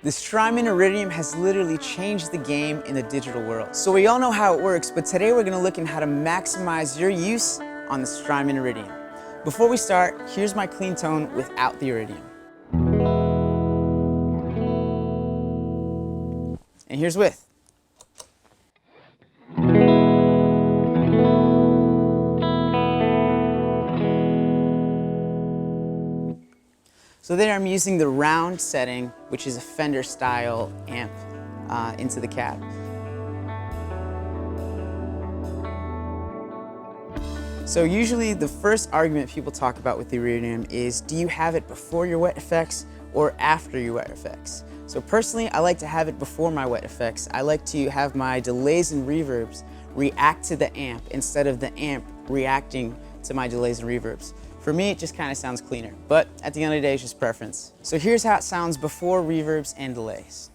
The Strymon Iridium has literally changed the game in the digital world. So we all know how it works, but today we're going to look at how to maximize your use on the Strymon Iridium. Before we start, here's my clean tone without the Iridium. And here's with. So there I'm using the round setting, which is a Fender style amp into the cab. So usually the first argument people talk about with the Iridium is, do you have it before your wet effects or after your wet effects? So personally, I like to have it before my wet effects. I like to have my delays and reverbs react to the amp instead of the amp reacting to my delays and reverbs. For me, it just kind of sounds cleaner, but at the end of the day, it's just preference. So here's how it sounds before reverbs and delays.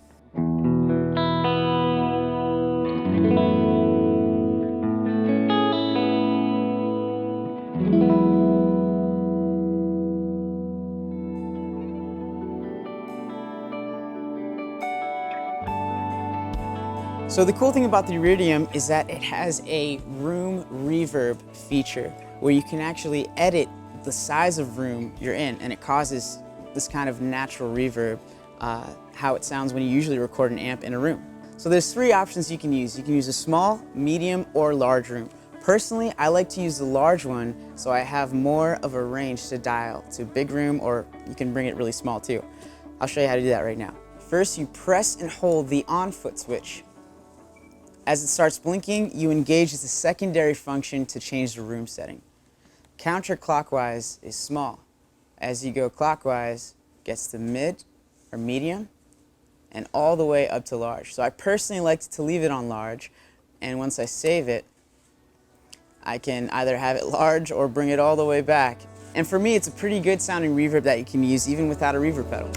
So the cool thing about the Iridium is that it has a room reverb feature where you can actually edit the size of room you're in, and it causes this kind of natural reverb, how it sounds when you usually record an amp in a room. So there's three options you can use. You can use a small, medium, or large room. Personally, I like to use the large one so I have more of a range to dial to big room, or you can bring it really small too. I'll show you how to do that right now. First, you press and hold the on foot switch. As it starts blinking, you engage as a secondary function to change the room setting. Counterclockwise is small. As you go clockwise, it gets to mid or medium and all the way up to large. So I personally like to leave it on large, and once I save it, I can either have it large or bring it all the way back. And for me, it's a pretty good sounding reverb that you can use even without a reverb pedal.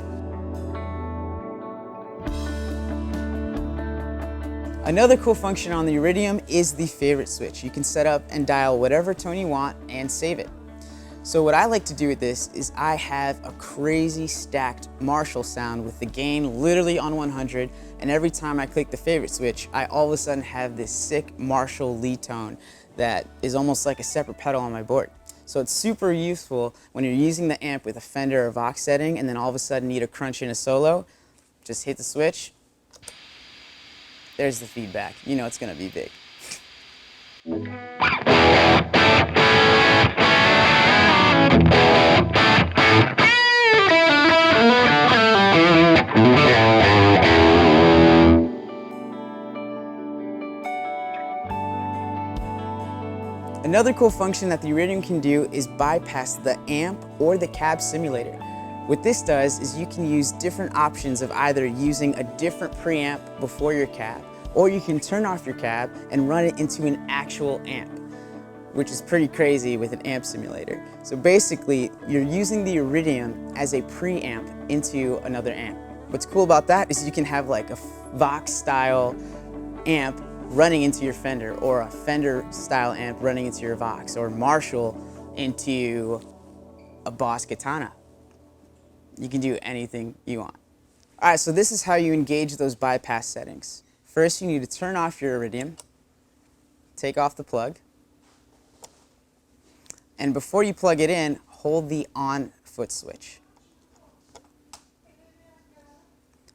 Another cool function on the Iridium is the favorite switch. You can set up and dial whatever tone you want and save it. So what I like to do with this is I have a crazy stacked Marshall sound with the gain literally on 100, and every time I click the favorite switch, I all of a sudden have this sick Marshall lead tone that is almost like a separate pedal on my board. So it's super useful when you're using the amp with a Fender or Vox setting and then all of a sudden need to crunch in a solo. Just hit the switch. There's the feedback. You know it's going to be big. Another cool function that the Iridium can do is bypass the amp or the cab simulator. What this does is you can use different options of either using a different preamp before your cab, or you can turn off your cab and run it into an actual amp, which is pretty crazy with an amp simulator. So basically, you're using the Iridium as a preamp into another amp. What's cool about that is you can have like a Vox style amp running into your Fender, or a Fender style amp running into your Vox, or Marshall into a Boss Katana. You can do anything you want. All right, so this is how you engage those bypass settings. First, you need to turn off your Iridium, take off the plug, and before you plug it in, hold the on foot switch.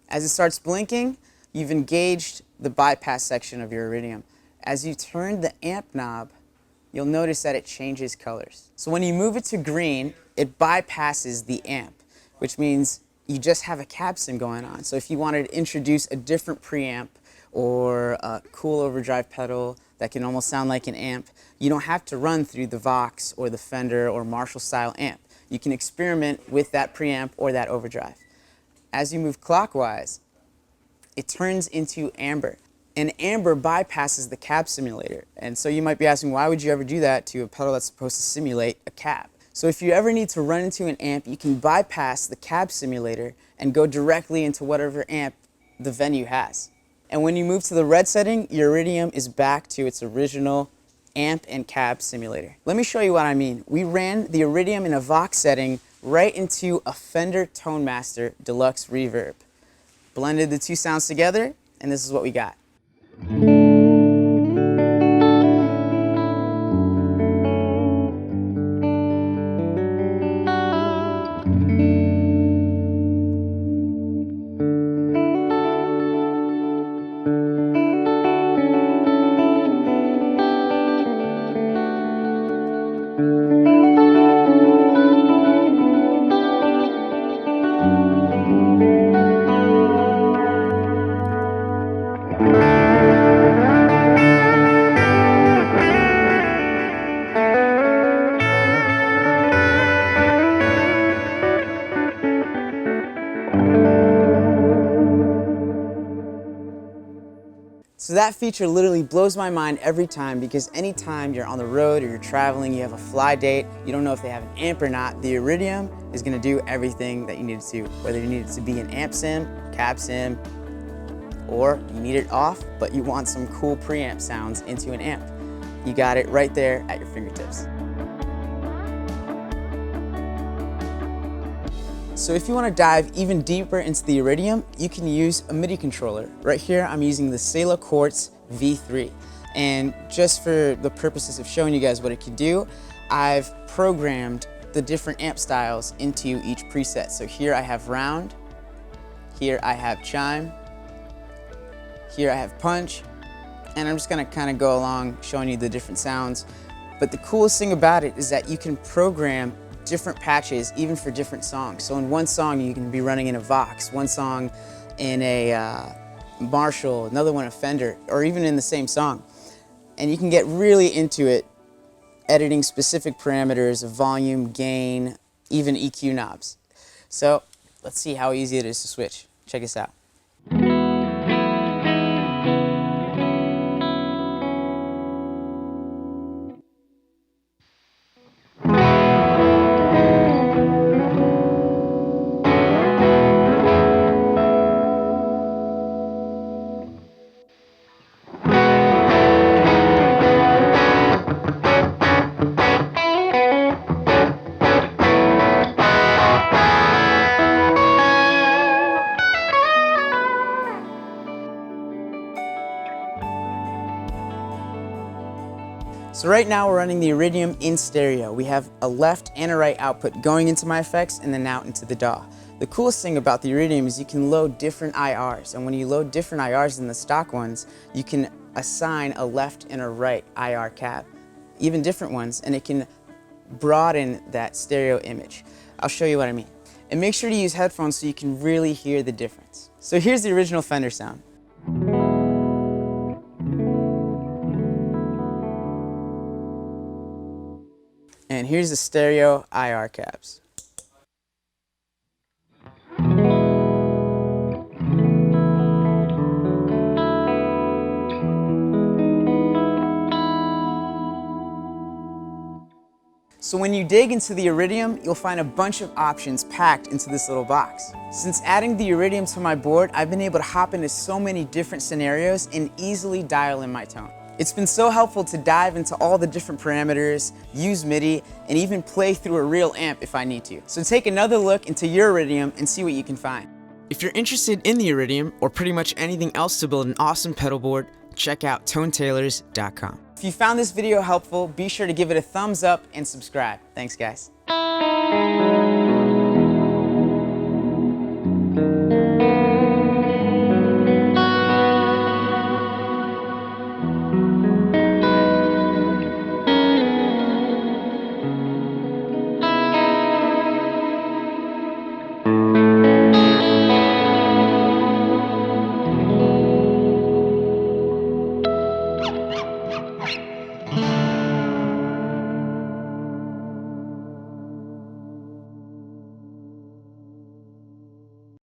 As it starts blinking, you've engaged the bypass section of your Iridium. As you turn the amp knob, you'll notice that it changes colors. So when you move it to green, it bypasses the amp, which means you just have a cab sim going on. So if you wanted to introduce a different preamp or a cool overdrive pedal that can almost sound like an amp, you don't have to run through the Vox or the Fender or Marshall style amp. You can experiment with that preamp or that overdrive. As you move clockwise, it turns into amber. And amber bypasses the cab simulator. And so you might be asking, why would you ever do that to a pedal that's supposed to simulate a cab? So if you ever need to run into an amp, you can bypass the cab simulator and go directly into whatever amp the venue has. And when you move to the red setting, your Iridium is back to its original amp and cab simulator. Let me show you what I mean. We ran the Iridium in a Vox setting right into a Fender Tone Master Deluxe Reverb. blended the two sounds together, and this is what we got. So that feature literally blows my mind every time, because anytime you're on the road or you're traveling, you have a fly date, you don't know if they have an amp or not, the Iridium is going to do everything that you need it to. Whether you need it to be an amp sim, cab sim, or you need it off, but you want some cool preamp sounds into an amp. You got it right there at your fingertips. So if you want to dive even deeper into the Iridium, you can use a MIDI controller. Right here I'm using the Sela Quartz V3. And just for the purposes of showing you guys what it can do, I've programmed the different amp styles into each preset. So here I have round, here I have chime, here I have punch, and I'm just going to kind of go along showing you the different sounds. But the coolest thing about it is that you can program different patches even for different songs. So in one song you can be running in a Vox, one song in a Marshall, another one a Fender, or even in the same song. And you can get really into it, editing specific parameters of volume, gain, even EQ knobs. So let's see how easy it is to switch. Check this out. So right now we're running the Iridium in stereo. We have a left and a right output going into my effects and then out into the DAW. The coolest thing about the Iridium is you can load different IRs, and when you load different IRs than the stock ones, you can assign a left and a right IR cab, even different ones, and it can broaden that stereo image. I'll show you what I mean. And make sure to use headphones so you can really hear the difference. So here's the original Fender sound. And here's the stereo IR cabs. So when you dig into the Iridium, you'll find a bunch of options packed into this little box. Since adding the Iridium to my board, I've been able to hop into so many different scenarios and easily dial in my tone. It's been so helpful to dive into all the different parameters, use MIDI, and even play through a real amp if I need to. So take another look into your Iridium and see what you can find. If you're interested in the Iridium, or pretty much anything else to build an awesome pedal board, check out tonetailors.com. If you found this video helpful, be sure to give it a thumbs up and subscribe. Thanks, guys.